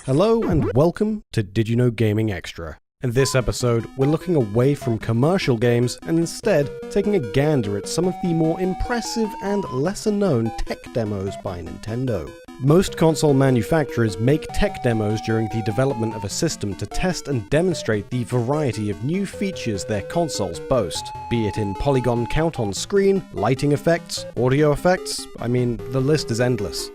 Hello and welcome to Did You Know Gaming Extra. In this episode, we're looking away from commercial games and instead taking a gander at some of the more impressive and lesser-known tech demos by Nintendo. Most console manufacturers make tech demos during the development of a system to test and demonstrate the variety of new features their consoles boast, be it in polygon count on screen, lighting effects, audio effects, I mean, the list is endless.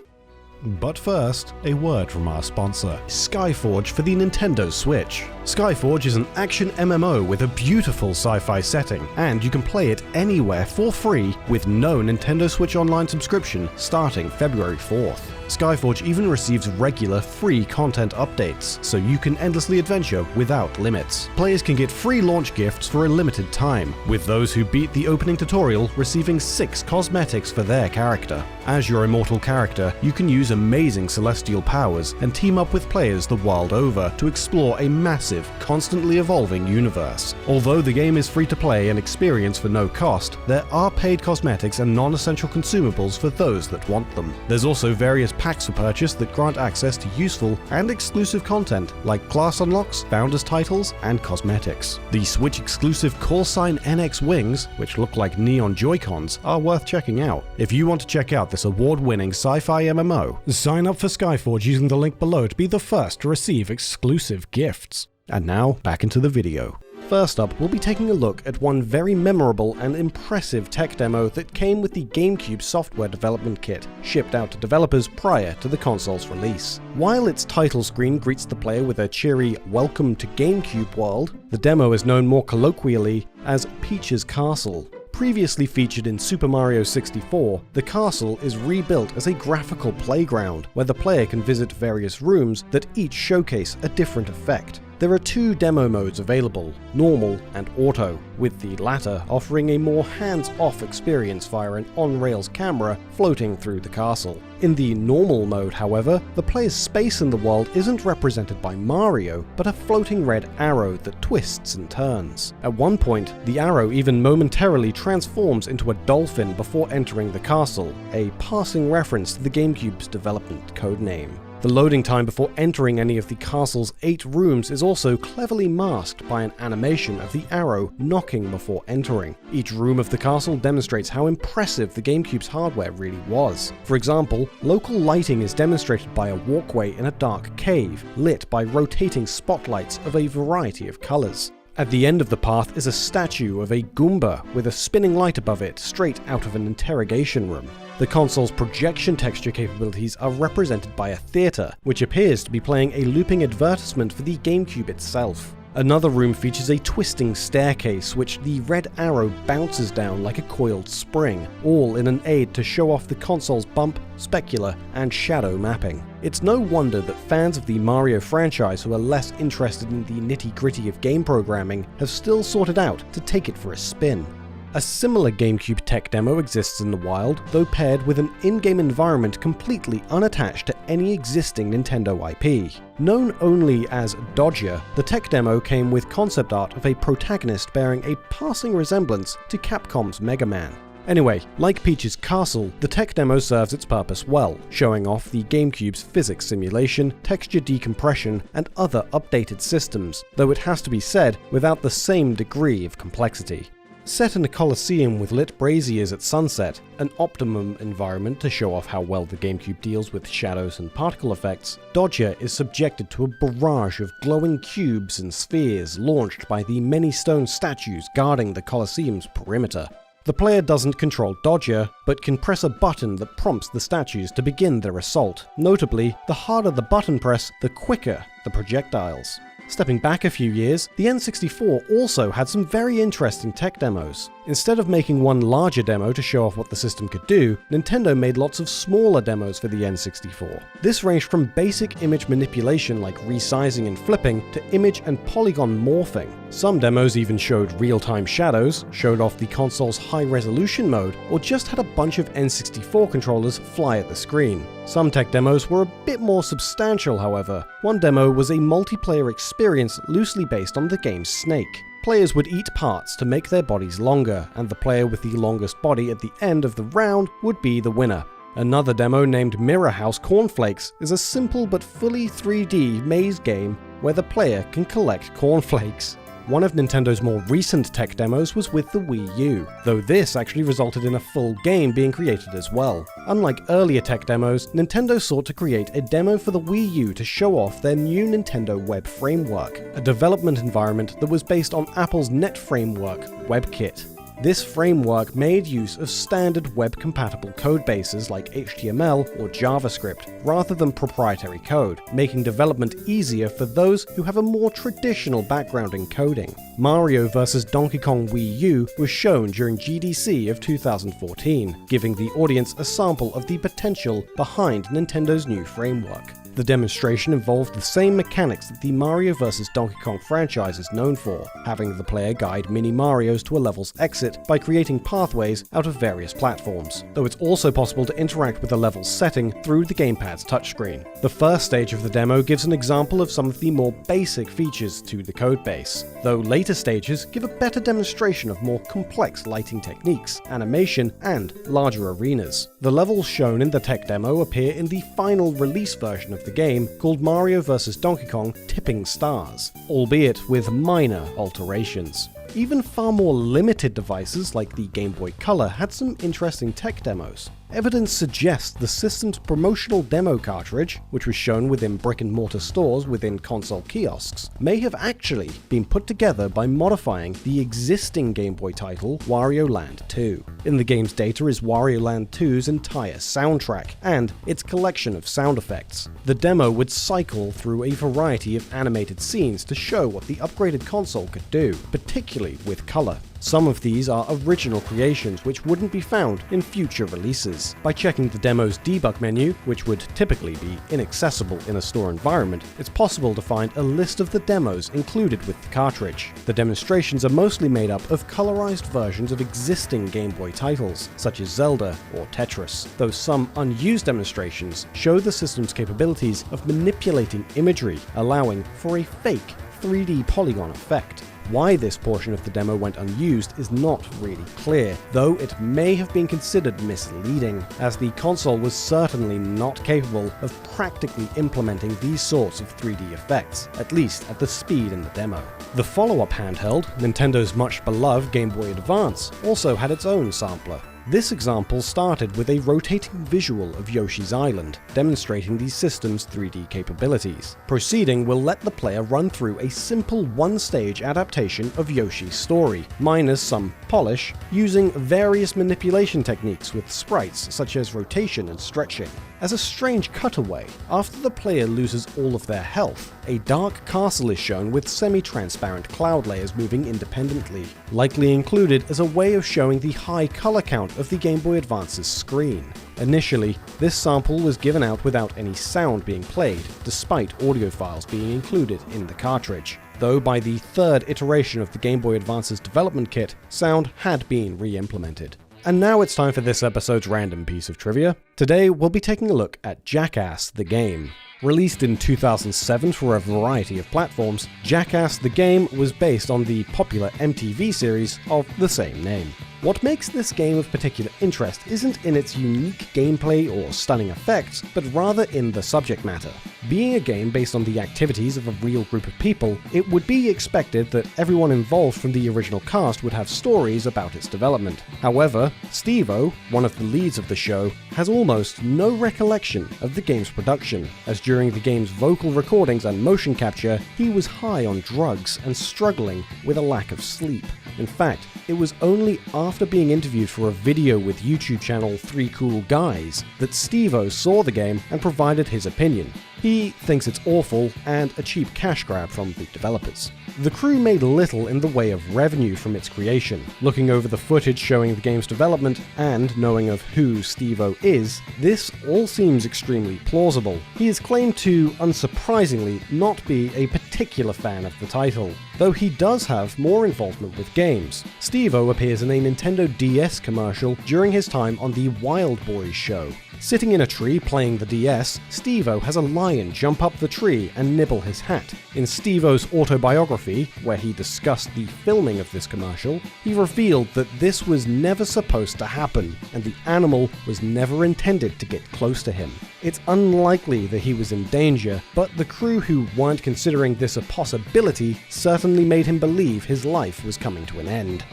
But first, a word from our sponsor, Skyforge for the Nintendo Switch. Skyforge is an action MMO with a beautiful sci-fi setting, and you can play it anywhere for free with no Nintendo Switch Online subscription starting February 4th. Skyforge even receives regular free content updates, so you can endlessly adventure without limits. Players can get free launch gifts for a limited time, with those who beat the opening tutorial receiving 6 cosmetics for their character. As your immortal character, you can use amazing celestial powers and team up with players the world over to explore a massive, constantly evolving universe. Although the game is free to play and experience for no cost, there are paid cosmetics and non-essential consumables for those that want them. There's also various packs for purchase that grant access to useful and exclusive content like class unlocks, founders titles, and cosmetics. The Switch-exclusive callsign NX wings, which look like neon Joy-Cons, are worth checking out. If you want to check out this award-winning sci-fi MMO, sign up for Skyforge using the link below to be the first to receive exclusive gifts. And now, back into the video. First up, we'll be taking a look at one very memorable and impressive tech demo that came with the GameCube software development kit, shipped out to developers prior to the console's release. While its title screen greets the player with a cheery "Welcome to GameCube World," the demo is known more colloquially as Peach's Castle. Previously featured in Super Mario 64, the castle is rebuilt as a graphical playground, where the player can visit various rooms that each showcase a different effect. There are 2 demo modes available, normal and auto, with the latter offering a more hands-off experience via an on-rails camera floating through the castle. In the normal mode, however, the player's space in the world isn't represented by Mario, but a floating red arrow that twists and turns. At one point, the arrow even momentarily transforms into a dolphin before entering the castle, a passing reference to the GameCube's development codename. The loading time before entering any of the castle's 8 rooms is also cleverly masked by an animation of the arrow knocking before entering. Each room of the castle demonstrates how impressive the GameCube's hardware really was. For example, local lighting is demonstrated by a walkway in a dark cave, lit by rotating spotlights of a variety of colors. At the end of the path is a statue of a Goomba with a spinning light above it straight out of an interrogation room. The console's projection texture capabilities are represented by a theater, which appears to be playing a looping advertisement for the GameCube itself. Another room features a twisting staircase which the red arrow bounces down like a coiled spring, all in an aid to show off the console's bump, specular, and shadow mapping. It's no wonder that fans of the Mario franchise who are less interested in the nitty-gritty of game programming have still sought it out to take it for a spin. A similar GameCube tech demo exists in the wild, though paired with an in-game environment completely unattached to any existing Nintendo IP. Known only as Dodger, the tech demo came with concept art of a protagonist bearing a passing resemblance to Capcom's Mega Man. Anyway, like Peach's Castle, the tech demo serves its purpose well, showing off the GameCube's physics simulation, texture decompression, and other updated systems, though it has to be said, without the same degree of complexity. Set in a coliseum with lit braziers at sunset, an optimum environment to show off how well the GameCube deals with shadows and particle effects, Dodger is subjected to a barrage of glowing cubes and spheres launched by the many stone statues guarding the coliseum's perimeter. The player doesn't control Dodger, but can press a button that prompts the statues to begin their assault. Notably, the harder the button press, the quicker the projectiles. Stepping back a few years, the N64 also had some very interesting tech demos. Instead of making one larger demo to show off what the system could do, Nintendo made lots of smaller demos for the N64. This ranged from basic image manipulation like resizing and flipping to image and polygon morphing. Some demos even showed real-time shadows, showed off the console's high-resolution mode, or just had a bunch of N64 controllers fly at the screen. Some tech demos were a bit more substantial, however. One demo was a multiplayer experience loosely based on the game's Snake. Players would eat parts to make their bodies longer, and the player with the longest body at the end of the round would be the winner. Another demo named Mirror House Cornflakes is a simple but fully 3D maze game where the player can collect cornflakes. One of Nintendo's more recent tech demos was with the Wii U, though this actually resulted in a full game being created as well. Unlike earlier tech demos, Nintendo sought to create a demo for the Wii U to show off their new Nintendo Web Framework, a development environment that was based on Apple's Net Framework WebKit. This framework made use of standard web-compatible codebases like HTML or JavaScript, rather than proprietary code, making development easier for those who have a more traditional background in coding. Mario vs. Donkey Kong Wii U was shown during GDC of 2014, giving the audience a sample of the potential behind Nintendo's new framework. The demonstration involved the same mechanics that the Mario vs. Donkey Kong franchise is known for, having the player guide mini-Marios to a level's exit by creating pathways out of various platforms, though it's also possible to interact with the level's setting through the gamepad's touchscreen. The first stage of the demo gives an example of some of the more basic features to the codebase, though later stages give a better demonstration of more complex lighting techniques, animation, and larger arenas. The levels shown in the tech demo appear in the final release version of the game called Mario vs. Donkey Kong Tipping Stars, albeit with minor alterations. Even far more limited devices like the Game Boy Color had some interesting tech demos. Evidence suggests the system's promotional demo cartridge, which was shown within brick-and-mortar stores within console kiosks, may have actually been put together by modifying the existing Game Boy title Wario Land 2. In the game's data is Wario Land 2's entire soundtrack and its collection of sound effects. The demo would cycle through a variety of animated scenes to show what the upgraded console could do, particularly with color. Some of these are original creations which wouldn't be found in future releases. By checking the demo's debug menu, which would typically be inaccessible in a store environment, it's possible to find a list of the demos included with the cartridge. The demonstrations are mostly made up of colorized versions of existing Game Boy titles, such as Zelda or Tetris, though some unused demonstrations show the system's capabilities of manipulating imagery, allowing for a fake 3D polygon effect. Why this portion of the demo went unused is not really clear, though it may have been considered misleading, as the console was certainly not capable of practically implementing these sorts of 3D effects, at least at the speed in the demo. The follow-up handheld, Nintendo's much beloved Game Boy Advance, also had its own sampler. This example started with a rotating visual of Yoshi's Island, demonstrating the system's 3D capabilities. Proceeding will let the player run through a simple one-stage adaptation of Yoshi's story, minus some polish, using various manipulation techniques with sprites such as rotation and stretching. As a strange cutaway, after the player loses all of their health, a dark castle is shown with semi-transparent cloud layers moving independently, likely included as a way of showing the high color count of the Game Boy Advance's screen. Initially, this sample was given out without any sound being played, despite audio files being included in the cartridge. Though by the third iteration of the Game Boy Advance's development kit, sound had been re-implemented. And now it's time for this episode's random piece of trivia. Today, we'll be taking a look at Jackass the Game. Released in 2007 for a variety of platforms, Jackass the Game was based on the popular MTV series of the same name. What makes this game of particular interest isn't in its unique gameplay or stunning effects, but rather in the subject matter. Being a game based on the activities of a real group of people, it would be expected that everyone involved from the original cast would have stories about its development. However, Steve-O, one of the leads of the show, has almost no recollection of the game's production, as during the game's vocal recordings and motion capture, he was high on drugs and struggling with a lack of sleep. In fact, it was only after being interviewed for a video with YouTube channel 3 Cool Guys that Steve-O saw the game and provided his opinion. He thinks it's awful and a cheap cash grab from the developers. The crew made little in the way of revenue from its creation. Looking over the footage showing the game's development and knowing of who Steve-O is, this all seems extremely plausible. He is claimed to, unsurprisingly, not be a particular fan of the title, though he does have more involvement with games. Steve-O appears in a Nintendo DS commercial during his time on the Wild Boys show. Sitting in a tree playing the DS, Steve-O has a lion jump up the tree and nibble his hat. In Steve-O's autobiography, where he discussed the filming of this commercial, he revealed that this was never supposed to happen, and the animal was never intended to get close to him. It's unlikely that he was in danger, but the crew who weren't considering this a possibility certainly made him believe his life was coming to an end.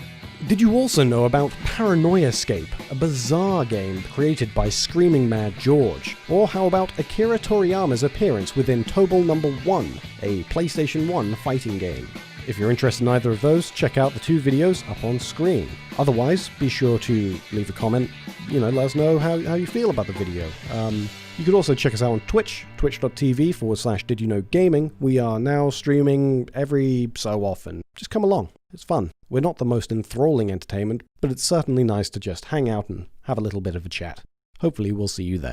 Did you also know about Paranoiascape, a bizarre game created by Screaming Mad George? Or how about Akira Toriyama's appearance within Tobal No. 1, a PlayStation 1 fighting game? If you're interested in either of those, check out the two videos up on screen. Otherwise, be sure to leave a comment, let us know how you feel about the video. You could also check us out on Twitch, twitch.tv/didyouknowgaming. We are now streaming every so often. Just come along. It's fun. We're not the most enthralling entertainment, but it's certainly nice to just hang out and have a little bit of a chat. Hopefully we'll see you there.